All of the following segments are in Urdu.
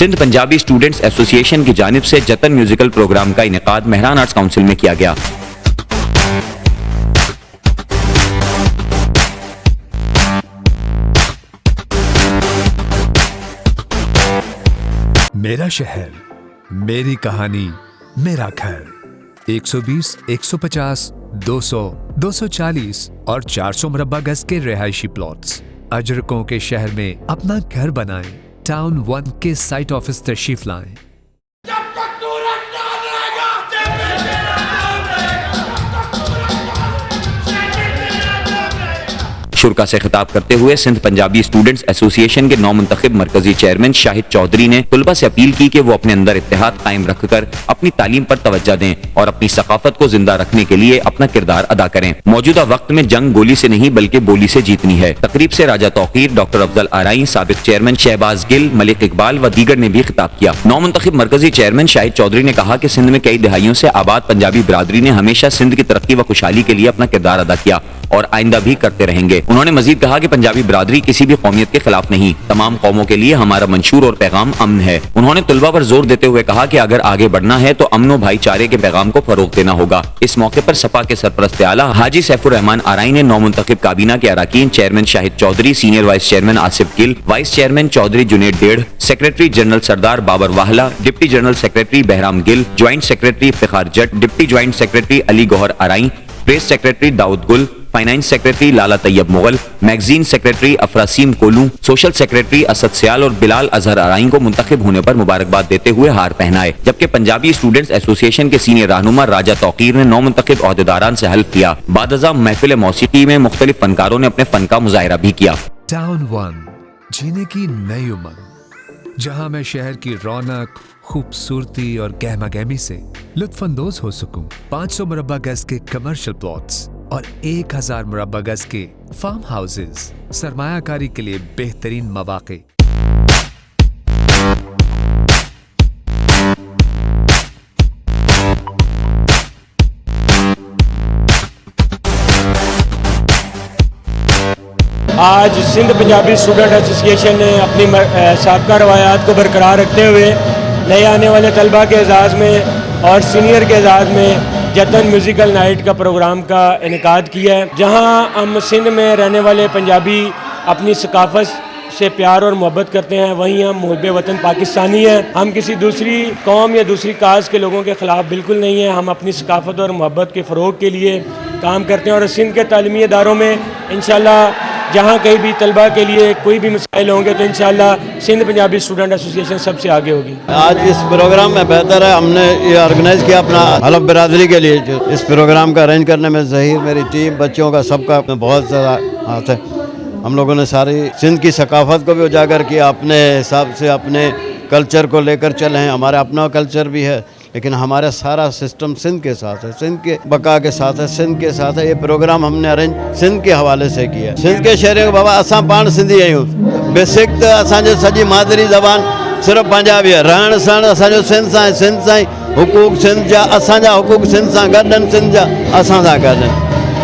سندھ پنجابی اسٹوڈنٹس ایسوسی ایشن کی جانب سے جتن میوزیکل پروگرام کا انعقاد مہران آرٹس کاؤنسل میں کیا گیا۔ میرا شہر، میری کہانی، میرا گھر۔ 120، 150، 200، 240 اور 400 مربع گز کے رہائشی پلاٹس اجرکوں کے شہر میں اپنا گھر بنائیں۔ ٹاؤن 1 کے سائٹ آفس تشریف لائیں۔ شرکا سے خطاب کرتے ہوئے سندھ پنجابی اسٹوڈنٹس ایسوسی ایشن کے نومنتخب مرکزی چیئرمین شاہد چودھری نے طلبہ سے اپیل کی کہ وہ اپنے اندر اتحاد قائم رکھ کر اپنی تعلیم پر توجہ دیں اور اپنی ثقافت کو زندہ رکھنے کے لیے اپنا کردار ادا کریں۔ موجودہ وقت میں جنگ گولی سے نہیں بلکہ بولی سے جیتنی ہے۔ تقریب سے راجہ توقیر ڈاکٹر افضل آرائی، سابق چیئرمین شہباز گل، ملک اقبال و دیگر نے بھی خطاب کیا۔ نومنتخب مرکزی چیئرمین شاہد چودھری نے کہا کہ سندھ میں کئی دہائیوں سے آباد پنجابی برادری نے ہمیشہ سندھ کی ترقی و خوشحالی کے لیے اپنا کردار ادا کیا اور آئندہ بھی کرتے رہیں گے۔ انہوں نے مزید کہا کہ پنجابی برادری کسی بھی قومیت کے خلاف نہیں، تمام قوموں کے لیے ہمارا منشور اور پیغام امن ہے۔ انہوں نے طلبہ پر زور دیتے ہوئے کہا کہ اگر آگے بڑھنا ہے تو امن و بھائی چارے کے پیغام کو فروغ دینا ہوگا۔ اس موقع پر سپا کے سرپرست اعلیٰ حاجی سیف الرحمان آرائی نے نومنتخب کابینہ کے اراکین chairman Shahid Chaudhry, senior vice chairman Asif Gul, vice chairman Chaudhry Junaid ڈیڑھ، secretary general Sardar Babar Wahla, deputy general secretary Bahram Gul, joint secretary Iftikhar Jatt, deputy joint secretary Ali Gohar Arai, press secretary Dawood Gul, finance secretary Lala Tayyab Mughal, magazine secretary Afrasim Kolu, social secretary Asad سیال اور بلال اظہر آرائی کو منتخب ہونے پر مبارکباد دیتے ہوئے ہار پہنائے، جبکہ پنجابی اسٹوڈنٹس ایسوسی ایشن کے سینئر رہنما راجہ توقیر نے نومنتخب عہدیداران سے حلف کیا۔ بعد ازاں محفل موسیقی میں مختلف فنکاروں نے اپنے فن کا مظاہرہ بھی کیا۔ ٹاؤن 1 جینے کی نئی امنگ، جہاں میں شہر کی رونق، خوبصورتی اور گہما گہمی سے لطف اندوز ہو سکوں۔ 500 مربع گز کے کمرشل پلاٹس اور 1000 مربع گز کے فارم ہاؤسز، سرمایہ کاری کے لیے بہترین مواقع۔ آج سندھ پنجابی اسٹوڈنٹ ایسوسی ایشن نے اپنی سابقہ روایات کو برقرار رکھتے ہوئے نئے آنے والے طلباء کے اعزاز میں اور سینئر کے اعزاز میں جتن میوزیکل نائٹ کا پروگرام کا انعقاد کیا ہے، جہاں ہم سندھ میں رہنے والے پنجابی اپنی ثقافت سے پیار اور محبت کرتے ہیں، وہیں ہم محب وطن پاکستانی ہیں۔ ہم کسی دوسری قوم یا دوسری کاز کے لوگوں کے خلاف بالکل نہیں ہیں۔ ہم اپنی ثقافت اور محبت کے فروغ کے لیے کام کرتے ہیں اور سندھ کے تعلیمی اداروں میں انشاءاللہ جہاں کہیں بھی طلباء کے لیے کوئی بھی مسائل ہوں گے تو انشاءاللہ سندھ پنجابی اسٹوڈنٹ ایسوسی ایشن سب سے آگے ہوگی۔ آج اس پروگرام میں بہتر ہے، ہم نے یہ آرگنائز کیا اپنا حلب برادری کے لیے، جو اس پروگرام کا ارینج کرنے میں ظہیر، میری ٹیم، بچوں کا، سب کا بہت زیادہ ہاتھ ہے۔ ہم لوگوں نے ساری سندھ کی ثقافت کو بھی اجاگر کیا، اپنے حساب سے اپنے کلچر کو لے کر چلے ہیں۔ ہمارا اپنا کلچر بھی ہے لیکن ہمارا سارا سسٹم سندھ کے ساتھ ہے، سندھ کے بقا کے ساتھ ہے، سندھ کے ساتھ ہے۔ یہ پروگرام ہم نے ارینج سندھ کے حوالے سے کیا۔ سندھ کے شہریوں کو بابا اساں پان سندھی آیوں، بیسک تو اساں جو سجی مادری زبان صرف پنجابی ہے، رہن سہن اساں جو سندھ سائیں، سندھ سائیں حقوق سندھ جا، اساں جا حقوق سندھ ساں گڈن، سندھ جا اساں ساں گڈن،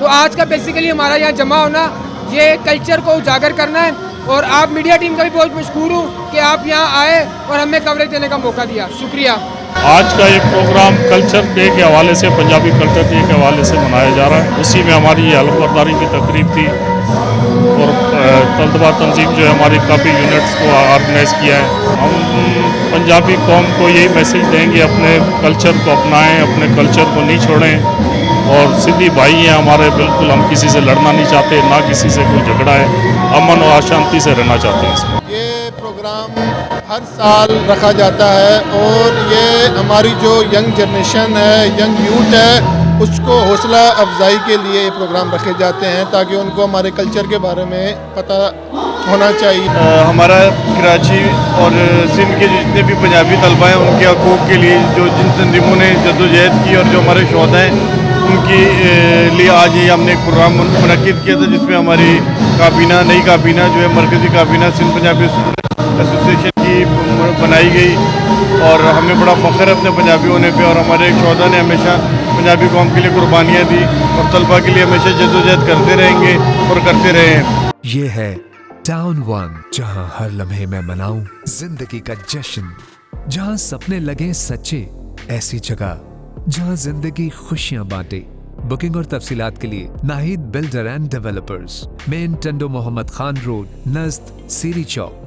تو آج کا بیسیکلی ہمارا یہاں جمع ہونا یہ کلچر کو اجاگر کرنا ہے، اور آپ میڈیا ٹیم کا بھی بہت مشکور ہوں کہ آپ یہاں آئے اور ہمیں کوریج دینے کا موقع دیا، شکریہ۔ آج کا یہ پروگرام کلچر ڈے کے حوالے سے، پنجابی کلچر ڈے کے حوالے سے منایا جا رہا ہے۔ اسی میں ہماری یہ حلف برداری کی تقریب تھی، اور طلبہ تنظیم جو ہے ہماری کافی یونٹس کو آرگنائز کیا ہے۔ ہم پنجابی قوم کو یہی میسیج دیں گے، اپنے کلچر کو اپنائیں، اپنے کلچر کو نہیں چھوڑیں، اور سندھی بھائی ہیں ہمارے، بالکل ہم کسی سے لڑنا نہیں چاہتے، نہ کسی سے کوئی جھگڑا ہے، امن اور شانتی سے رہنا چاہتے ہیں۔ اس میں یہ پروگرام ہر سال رکھا جاتا ہے، اور یہ ہماری جو ینگ جنریشن ہے، ینگ یوتھ ہے، اس کو حوصلہ افزائی کے لیے یہ پروگرام رکھے جاتے ہیں، تاکہ ان کو ہمارے کلچر کے بارے میں پتہ ہونا چاہیے۔ ہمارا کراچی اور سندھ کے جتنے بھی پنجابی طلبہ ہیں، ان کے حقوق کے لیے جن تنظیموں نے جدوجہد کی، اور جو ہمارے شہداء ہیں ان کے لیے آج یہ ہم نے ایک پروگرام منعقد کیا تھا، جس میں ہماری کابینہ، نئی کابینہ جو ہے مرکزی کابینہ سندھ پنجابی ایسوسیشن کی بنائی گئی، اور ہمیں بڑا فخر ہے اپنے پنجابی ہونے پہ، اور ہمارے شہداء نے ہمیشہ پنجابی قوم کے لیے قربانیاں دی، اور طلبہ کے لیے ہمیشہ جدوجہد کرتے رہیں گے اور کرتے رہے ہیں۔ یہ ہے ٹاؤن ون، جہاں ہر لمحے میں مناؤں زندگی کا جشن، جہاں سپنے لگے سچے، ایسی جگہ جہاں زندگی خوشیاں بانٹے۔ بکنگ اور تفصیلات کے لیے Nahid builder and developers, main Tando Muhammad Khan road, نزد سیری چوک،